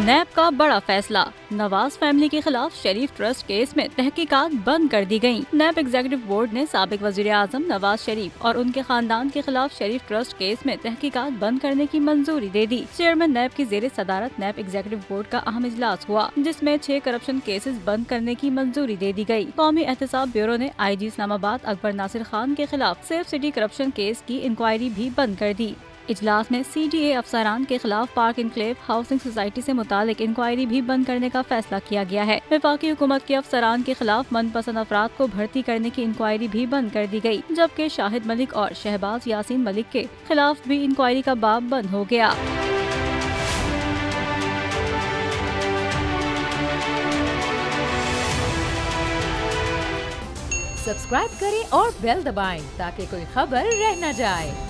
नैब का बड़ा फैसला, नवाज फैमिली के खिलाफ शरीफ ट्रस्ट केस में तहकीकात बंद कर दी गयी। नैब एग्जीक्यूटिव बोर्ड ने साबिक वजीर आजम नवाज शरीफ और उनके खानदान के खिलाफ शरीफ ट्रस्ट केस में तहकीकात बंद करने की मंजूरी दे दी। चेयरमैन नैब की जेर सदारत नैब एग्जीक्यूटिव बोर्ड का अहम इजलास हुआ, जिसमें 6 करप्शन केसेस बंद करने की मंजूरी दे दी गयी। कौमी एहतसाब ब्यूरो ने IG इस्लामाबाद अकबर नासिर खान के खिलाफ सेफ सिटी करप्शन केस की इंक्वायरी भी बंद कर दी। इजलास में CDA अफसरान के खिलाफ पार्क इनक्लेव हाउसिंग सोसाइटी से मुतालिक इंक्वायरी भी बंद करने का फैसला किया गया है। वफाकी हुकूमत के अफसरान के खिलाफ मनपसंद अफराद को भर्ती करने की इंक्वायरी भी बंद कर दी गई, जबकि शाहिद मलिक और शहबाज यासीन मलिक के खिलाफ भी इंक्वायरी का बाब बंद हो गया। सब्सक्राइब करें और बेल दबाएं ताकि कोई खबर रह न जाए।